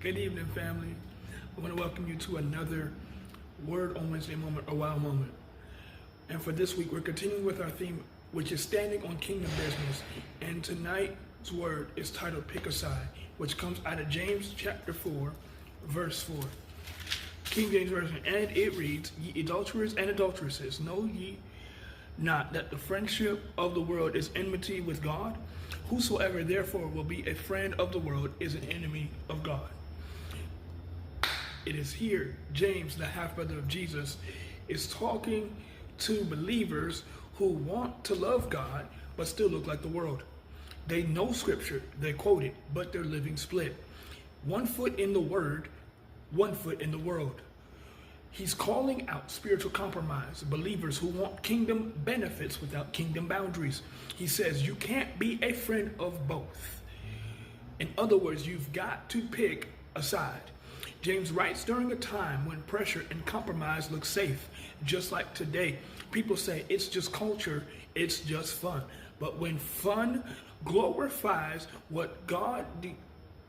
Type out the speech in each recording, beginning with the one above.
Good evening, family. I want to welcome you to another Word on Wednesday moment, a wow moment. And for this week, we're continuing with our theme, which is standing on kingdom business. And tonight's word is titled Pick a Side, which comes out of James chapter 4, verse 4. King James Version, and it reads, Ye adulterers and adulteresses, know ye not that the friendship of the world is enmity with God? Whosoever therefore will be a friend of the world is an enemy of God. It is here James, the half-brother of Jesus, is talking to believers who want to love God but still look like the world. They know scripture, they quote it, but they're living split. 1 foot in the word, 1 foot in the world. He's calling out spiritual compromise, believers who want kingdom benefits without kingdom boundaries. He says you can't be a friend of both. In other words, you've got to pick a side. James writes during a time when pressure and compromise look safe. Just like today, people say it's just culture, it's just fun. But when fun glorifies what God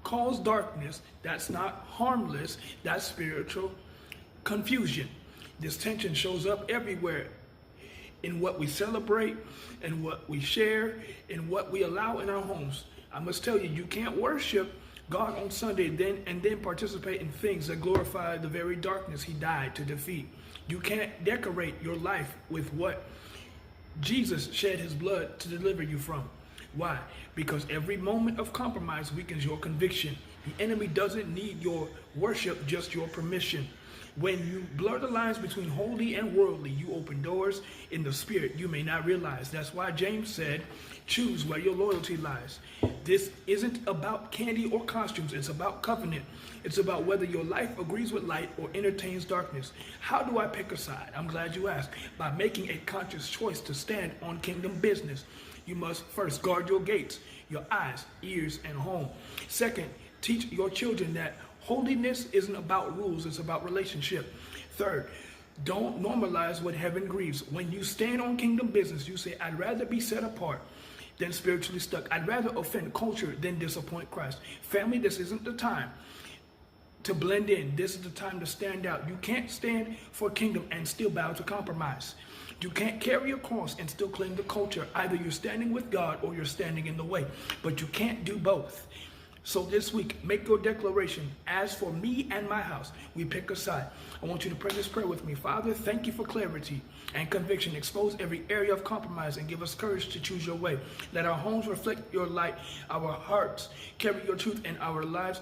calls darkness, that's not harmless, that's spiritual confusion. This tension shows up everywhere in what we celebrate, in what we share, in what we allow in our homes. I must tell you, you can't worship God on Sunday and then participate in things that glorify the very darkness he died to defeat. You can't decorate your life with what Jesus shed his blood to deliver you from. Why? Because every moment of compromise weakens your conviction. The enemy doesn't need your worship, just your permission. When you blur the lines between holy and worldly, you open doors in the spirit you may not realize. That's why James said, choose where your loyalty lies. This isn't about candy or costumes. It's about covenant. It's about whether your life agrees with light or entertains darkness. How do I pick a side? I'm glad you asked. By making a conscious choice to stand on kingdom business. You must first guard your gates, your eyes, ears, and home. Second, teach your children that holiness isn't about rules, it's about relationship. Third, don't normalize what heaven grieves. When you stand on kingdom business, you say, I'd rather be set apart than spiritually stuck. I'd rather offend culture than disappoint Christ. Family, this isn't the time to blend in. This is the time to stand out. You can't stand for kingdom and still bow to compromise. You can't carry a cross and still cling to culture. Either you're standing with God or you're standing in the way. But you can't do both. So this week, make your declaration. As for me and my house, we pick a side. I want you to pray this prayer with me. Father, thank you for clarity and conviction. Expose every area of compromise and give us courage to choose your way. Let our homes reflect your light, our hearts carry your truth, and our lives